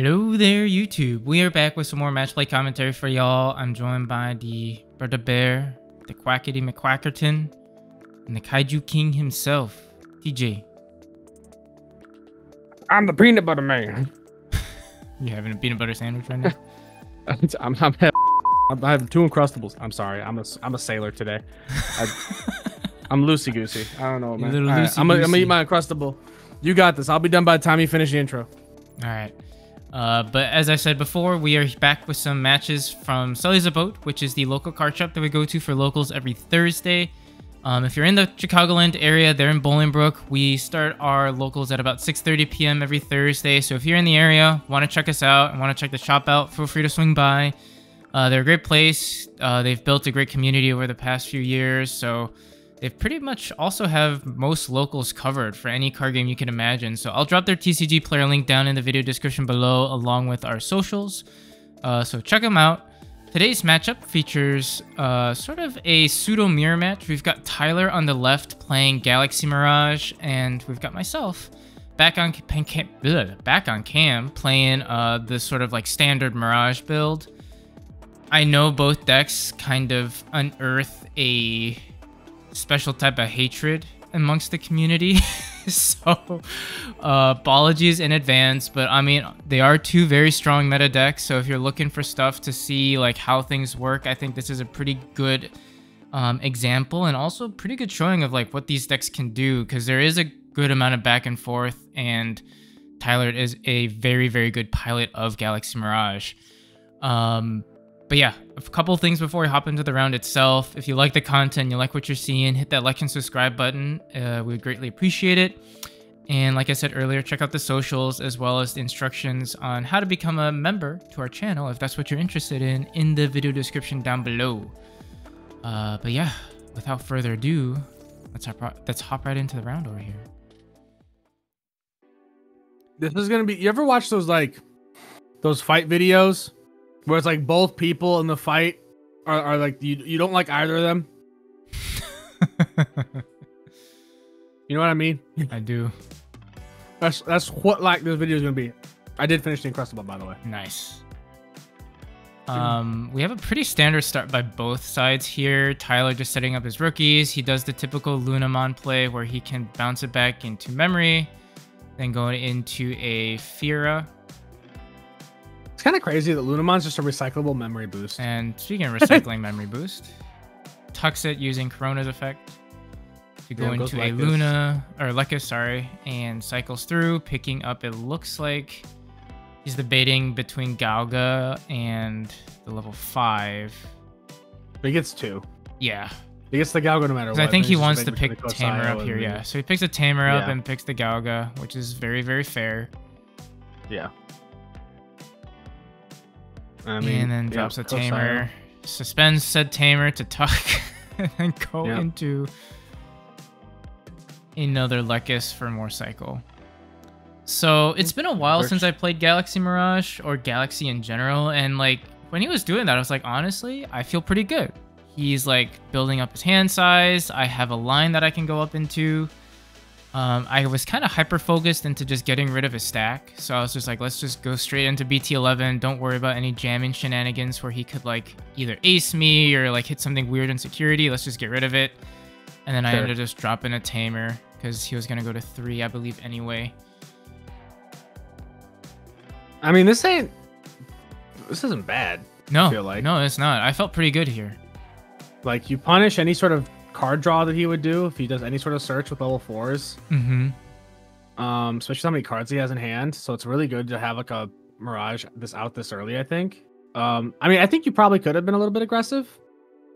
Hello there, YouTube. We are back with some more Matchplay commentary for y'all. I'm joined by the Brother Bear, the Quackity McQuackerton, and the Kaiju King himself, TJ. I'm the peanut butter man. You having a peanut butter sandwich right now? I'm having two Uncrustables. I'm sorry. I'm a sailor today. I'm loosey goosey. I don't know, man. Right, I'm gonna eat my Uncrustable. You got this. I'll be done by the time you finish the intro. All right. But as I said before, we are back with some matches from Sully's Abode, which is the local card shop that we go to for locals every Thursday. If you're in the Chicagoland area, they're in Boilingbrook. We start our locals at about 6:30 p.m. every Thursday. So if you're in the area, want to check us out, and want to check the shop out, feel free to swing by. They're a great place. They've built a great community over the past few years. So they pretty much also have most locals covered for any card game you can imagine. So I'll drop their TCG player link down in the video description below, along with our socials. So check them out. Today's matchup features sort of a pseudo mirror match. We've got Tyler on the left playing Galaxy Mirage, and we've got myself back on cam playing the sort of like standard Mirage build. I know both decks kind of unearth a special type of hatred amongst the community. So apologies in advance, but I mean, they are two very strong meta decks. So if you're looking for stuff to see like how things work, I think this is a pretty good example, and also pretty good showing of like what these decks can do, because there is a good amount of back and forth, and Tyler is a very, very good pilot of Galaxy Mirage. But yeah, a couple things before we hop into the round itself. If you like the content, you like what you're seeing, hit that like and subscribe button. We would greatly appreciate it. And like I said earlier, check out the socials as well as the instructions on how to become a member to our channel if that's what you're interested in the video description down below. But yeah, without further ado, let's hop right into the round over here. This is gonna be. You ever watch those fight videos where it's like both people in the fight are like you don't like either of them? You know what I mean? I do. That's what like this video is gonna be. I did finish the Uncrustable, by the way. Nice. We have a pretty standard start by both sides here. Tyler just setting up his rookies. He does the typical Lunamon play where he can bounce it back into memory, then going into a Fira. It's kind of crazy that Lunamon's just a recyclable memory boost. And speaking of recycling memory boost, tucks it using Corona's effect to go into a Luna, or Lekka, sorry, and cycles through, picking up, it looks like he's debating between Gauga and the level 5. But he gets 2. Yeah. He gets the Gauga no matter what. I think he wants to pick Tamer up here, yeah. So he picks a Tamer up and picks the Gauga, which is very, very fair. Yeah. And then drops a Tamer, suspends said Tamer to tuck, and then go into another Lekkus for more cycle. So it's been a while since I played Galaxy Mirage, or Galaxy in general, and like when he was doing that, I was like, honestly, I feel pretty good. He's like building up his hand size. I have a line that I can go up into. I was kind of hyper-focused into just getting rid of his stack. So I was just like, let's just go straight into BT11. Don't worry about any jamming shenanigans where he could like either ace me or like hit something weird in security. Let's just get rid of it. And then I ended up just dropping a Tamer because he was going to go to 3, I believe, anyway. I mean, this isn't bad. No, I feel like. No, it's not. I felt pretty good here. Like, you punish any sort of card draw that he would do if he does any sort of search with level 4s. Especially how many cards he has in hand. So it's really good to have like a Mirage this early, I think. I mean, I think you probably could have been a little bit aggressive,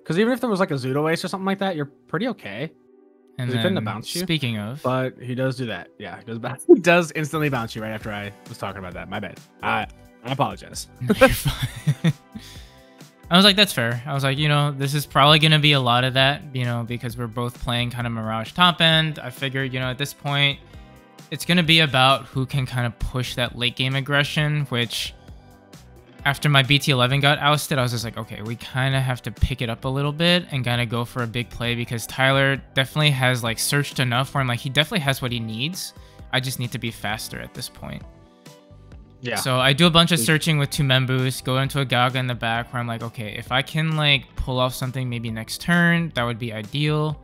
because even if there was like a Zudo Ace or something like that, you're pretty okay. And he couldn't have bounced you. Speaking of, but he does do that. Yeah, he does instantly bounce you right after I was talking about that. My bad. I apologize. No, you're fine. I was like, that's fair. I was like, you know, this is probably going to be a lot of that, you know, because we're both playing kind of Mirage top end. I figured, you know, at this point, it's going to be about who can kind of push that late game aggression, which after my BT11 got ousted, I was just like, okay, we kind of have to pick it up a little bit and kind of go for a big play, because Tyler definitely has like searched enough where I'm like, he definitely has what he needs. I just need to be faster at this point. Yeah. So I do a bunch of searching with 2 Memboosts, go into a Gauga in the back where I'm like, okay, if I can like pull off something maybe next turn, that would be ideal.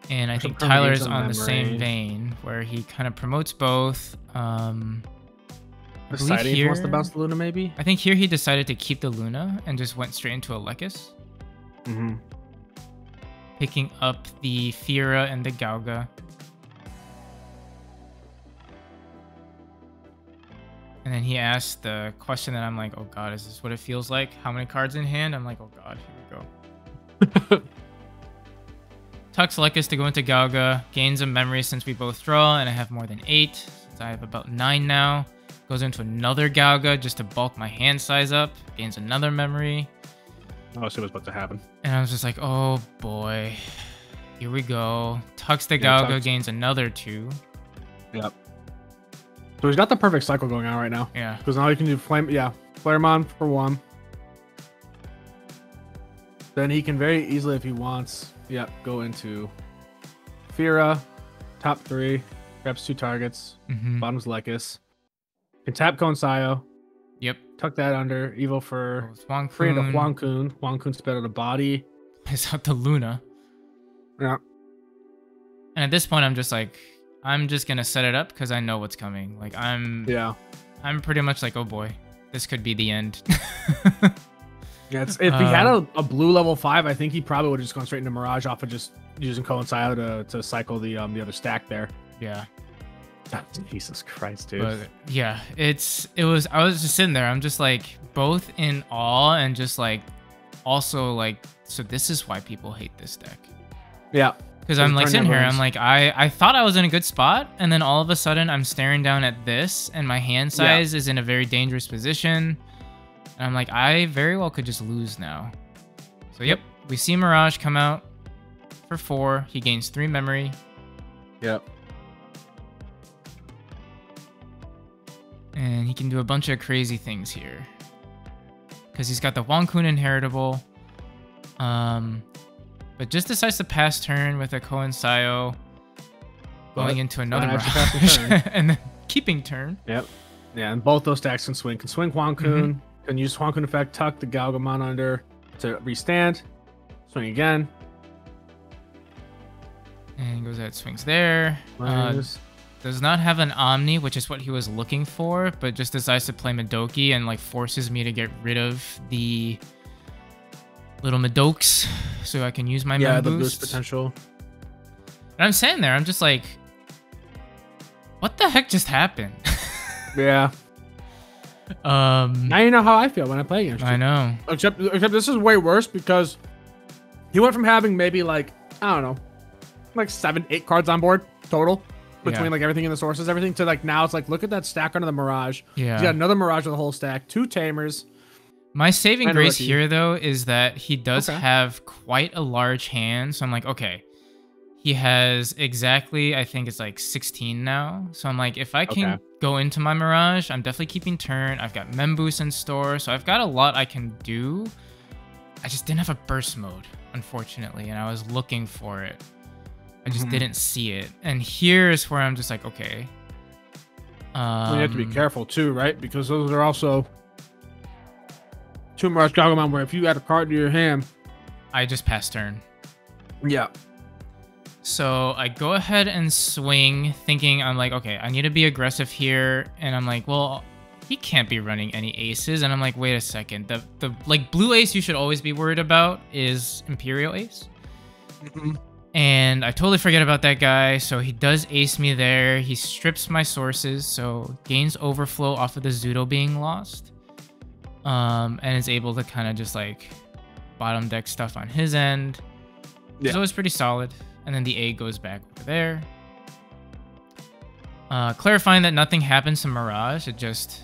And I think Tyler's on the same vein where he kind of promotes both. Deciding if he wants to bounce the Luna, maybe? I think here he decided to keep the Luna and just went straight into a Lekis. Picking up the Fira and the Gauga. And then he asked the question that I'm like, oh god, is this what it feels like? How many cards in hand? I'm like, oh god, here we go. Tucks Lekis to go into Gauga. Gains a memory since we both draw, and I have more than 8. Since I have about 9 now. Goes into another Gauga just to bulk my hand size up. Gains another memory. Oh, see what's about to happen. And I was just like, oh boy. Here we go. Tucks the Gauga, gains another 2. Yep. So he's got the perfect cycle going on right now. Yeah. Because now he can do Flaremon for 1. Then he can very easily, if he wants, go into Fira, top 3, grabs 2 targets, bottom's Lekis. Can tap Konsio. Yep. Tuck that under. Evo for free into Huang Kun. Huang Kun spit out a body. Plays out the Luna. Yeah. And at this point, I'm just like, I'm just gonna set it up because I know what's coming. Like I'm pretty much like, oh boy, this could be the end. Yeah, if he had a blue level 5, I think he probably would have just gone straight into Mirage off of just using Konsio to cycle the other stack there. Yeah. Jesus Christ, dude. But yeah, I was just sitting there. I'm just like both in awe and just like also like, so this is why people hate this deck. Yeah. Because I'm like sitting here, I'm like, I thought I was in a good spot, and then all of a sudden I'm staring down at this, and my hand size is in a very dangerous position. And I'm like, I very well could just lose now. So yep, we see Mirage come out for 4. He gains 3 memory. Yep. And he can do a bunch of crazy things here. Because he's got the Huang Kun inheritable. But just decides to pass turn with a Konsio. Going into another Mirage. And then keeping turn. Yep. Yeah, and both those stacks can swing. Can swing Huang Kun. Can use Huang Kun effect, tuck the Gaogamon under to restand. Swing again. And goes ahead, swings there. Does not have an Omni, which is what he was looking for, but just decides to play Madoki and like forces me to get rid of the little Madokes so I can use my the boost. boost potential. And I'm sitting there, I'm just like, what the heck just happened? Yeah. Now you know how I feel when I play against you. I know. Except this is way worse because he went from having maybe like, I don't know, like 7-8 cards on board total between like everything in the sources, everything, to like now it's like, look at that stack under the Mirage. Yeah. He's got another Mirage with a whole stack, 2 Tamers. My saving grace here though is that he does have quite a large hand. So I'm like, okay, he has exactly, I think it's like 16 now. So I'm like, if I can go into my Mirage, I'm definitely keeping turn. I've got Memboost in store, so I've got a lot I can do. I just didn't have a burst mode, unfortunately, and I was looking for it. I just didn't see it. And here's where I'm just like, okay. You have to be careful too, right? Because those are also 2 MirageGaogamon where if you add a card to your hand, I just pass turn. Yeah. So I go ahead and swing, thinking I'm like, okay, I need to be aggressive here. And I'm like, well, he can't be running any aces. And I'm like, wait a second. The like blue ace you should always be worried about is Imperial Ace. And I totally forget about that guy. So he does ace me there. He strips my sources. So gains overflow off of the Zudo being lost. And is able to kind of just like bottom deck stuff on his end. Yeah. So it's pretty solid. And then the A goes back over there. Clarifying that nothing happens to Mirage. It just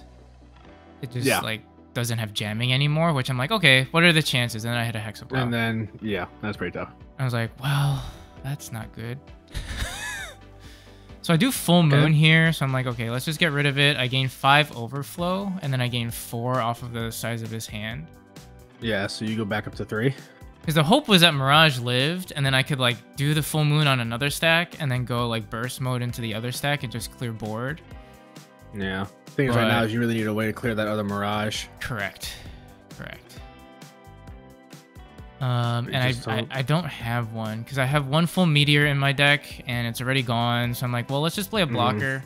like doesn't have jamming anymore, which I'm like, okay, what are the chances? And then I hit a Hexaplow. And then, yeah, that's pretty tough. I was like, well, that's not good. So I do full moon here. So I'm like, okay, let's just get rid of it. I gain 5 overflow, and then I gain 4 off of the size of his hand. Yeah, so you go back up to 3. Because the hope was that Mirage lived, and then I could like do the full moon on another stack, and then go like burst mode into the other stack and just clear board. Yeah. The thing is, right now is you really need a way to clear that other Mirage. Correct. And I don't have one because I have one full meteor in my deck and it's already gone. So I'm like, well, let's just play a blocker.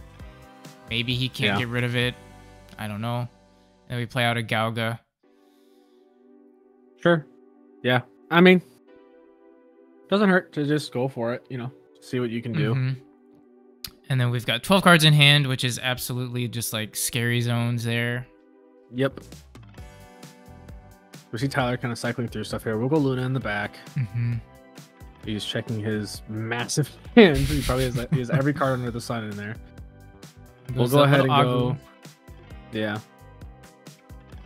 Maybe he can't get rid of it. I don't know. And we play out a Gauga. Sure. Yeah. I mean, doesn't hurt to just go for it, you know, see what you can do. And then we've got 12 cards in hand, which is absolutely just like scary zones there. Yep. We see Tyler kind of cycling through stuff here. We'll go Luna in the back. He's checking his massive hand. He probably has, he has every card under the sun in there. We'll go ahead and go. Yeah.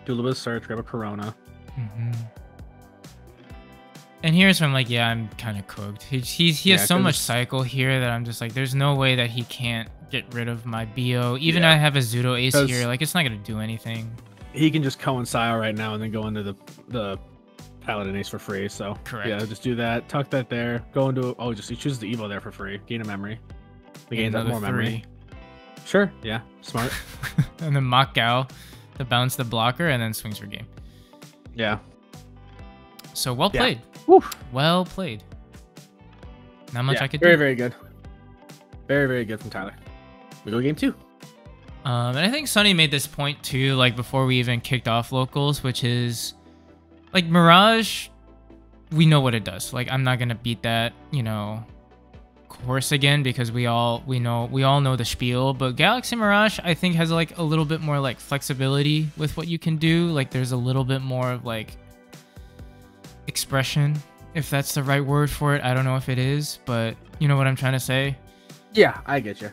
Do a little bit of search, grab a Corona. And here's where I'm like, yeah, I'm kind of cooked. He has so much cycle here that I'm just like, there's no way that he can't get rid of my BO. Even I have a Zudo Ace here. Like, it's not going to do anything. He can just coincide right now and then go into the Paladin Ace for free. So, yeah, just do that. Tuck that there. Go into, he chooses the Evo there for free. Gain a memory. He gains that more memory. Sure. Yeah. Smart. And then Mach Gao to bounce the blocker and then swings for game. Yeah. So well played. Well played. Not much I could do. Very good. Very good from Tyler. We go game 2. And I think Sonny made this point too, like before we even kicked off locals, which is like Mirage, we know what it does. Like I'm not gonna beat that, you know, course again because we all know the spiel. But Galaxy Mirage, I think, has like a little bit more like flexibility with what you can do. Like there's a little bit more of like expression, if that's the right word for it. I don't know if it is, but you know what I'm trying to say. Yeah, I get you.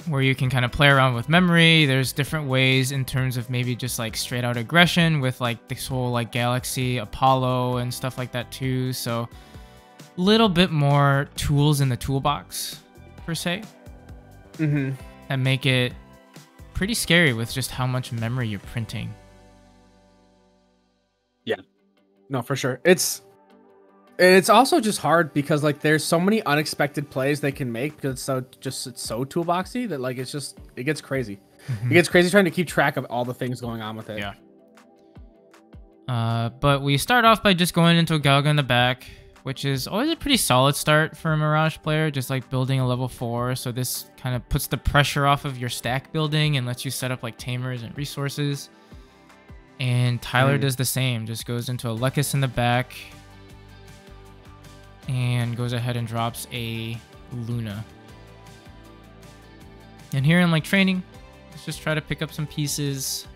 Where you can kind of play around with memory. There's different ways in terms of maybe just like straight out aggression with like this whole like Galaxy Apollo and stuff like that too. So a little bit more tools in the toolbox per se. That make it pretty scary with just how much memory you're printing. Yeah. No, for sure. It's also just hard because like there's so many unexpected plays they can make because it's so toolboxy that like it gets crazy. It gets crazy trying to keep track of all the things going on with it. Yeah. But we start off by just going into a Gauga in the back, which is always a pretty solid start for a Mirage player, just like building a level 4. So this kind of puts the pressure off of your stack building and lets you set up like tamers and resources. And Tyler does the same, just goes into a Lekis in the back and goes ahead and drops a Luna. And here I'm like training. Let's just try to pick up some pieces.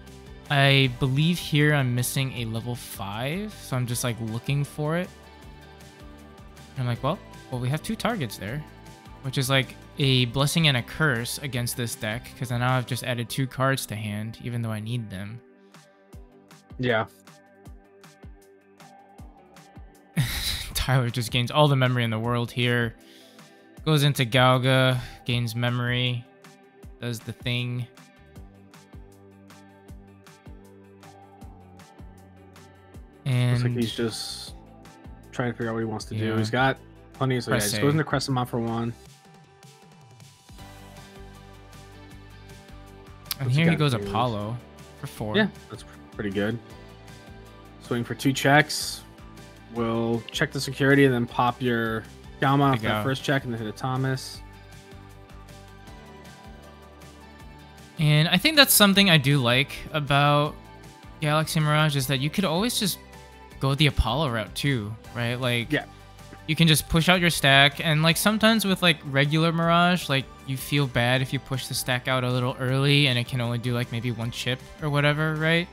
I believe here I'm missing a level 5, so I'm just like looking for it. And I'm like, well, we have 2 targets there, which is like a blessing and a curse against this deck because now I've just added 2 cards to hand, even though I need them. Yeah. Tyler just gains all the memory in the world here. Goes into Gauga, gains memory, does the thing. And looks like he's just trying to figure out what he wants to do. He's got plenty of, so yeah, just goes into Crescent for 1. And here he goes Apollo for 4. Yeah, that's pretty good. Swing for 2 checks. We'll check the security and then pop your Galma off that first check and then hit a Thomas. And I think that's something I do like about Galaxy Mirage is that you could always just go the Apollo route too, right? Like, you can just push out your stack. And like sometimes with like regular Mirage, like you feel bad if you push the stack out a little early and it can only do like maybe 1 chip or whatever, right?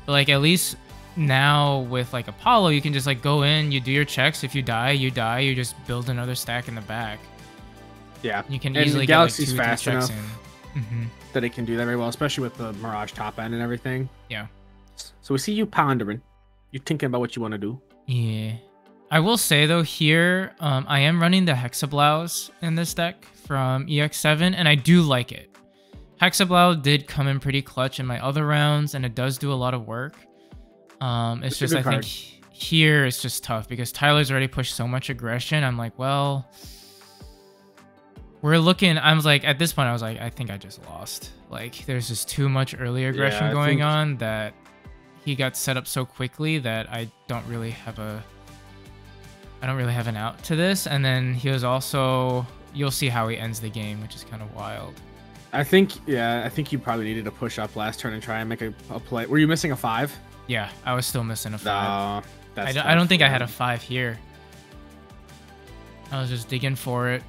But like at least now with like Apollo, you can just like go in, you do your checks. If you die, you just build another stack in the back. Yeah, you can easily get like 2 fast checks enough in. That it can do that very well, especially with the Mirage top end and everything. Yeah. So we see you pondering. You're thinking about what you want to do. Yeah. I will say though here, I am running the Hexablouse in this deck from EX-07, and I do like it. Hexablouse did come in pretty clutch in my other rounds, and it does do a lot of work. It's just, I think here it's just tough because Tyler's already pushed so much aggression. I'm like, well, we're looking. I was like, at this point, I was like, I think I just lost. Like, there's just too much early aggression going on that he got set up so quickly that I don't really have an out to this. And then he was also, you'll see how he ends the game, which is kind of wild. I think you probably needed to push up last turn and try and make a play. Were you missing a 5? Yeah, I was still missing a 5. That's I don't think I had a 5 here. I was just digging for it.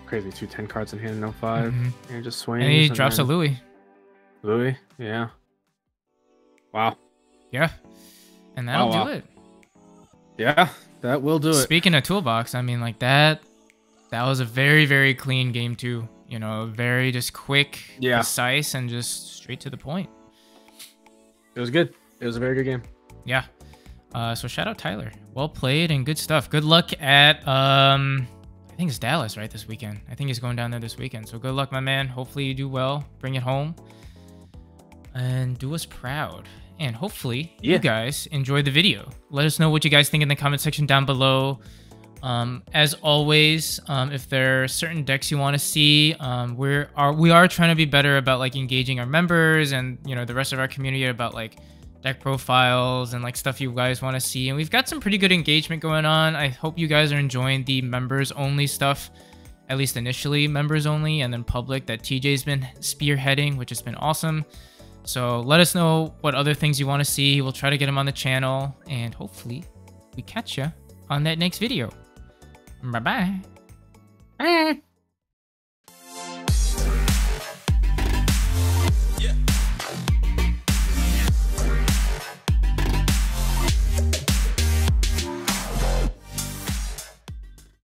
Crazy, 2 10 cards in hand, no 5. And just swings. And he drops a Louis. Louis, yeah. Wow. Yeah. And that'll do it. Yeah, that will do it. Speaking of toolbox, I mean, like that was a very, very clean game too. You know, very just quick, precise, and just straight to the point. It was good. It was a very good game. Yeah. So shout out Tyler. Well played and good stuff. Good luck at I think it's Dallas, right, this weekend. I think he's going down there this weekend. So good luck, my man. Hopefully you do well. Bring it home. And do us proud. And hopefully you guys enjoyed the video. Let us know what you guys think in the comment section down below. As always, if there are certain decks you want to see, we are trying to be better about like engaging our members and, you know, the rest of our community about like deck profiles and like stuff you guys want to see. And we've got some pretty good engagement going on. I hope you guys are enjoying the members only stuff, at least initially members only, and then public that TJ's been spearheading, which has been awesome. So let us know what other things you want to see. We'll try to get them on the channel, and hopefully we catch you on that next video. Bye-bye.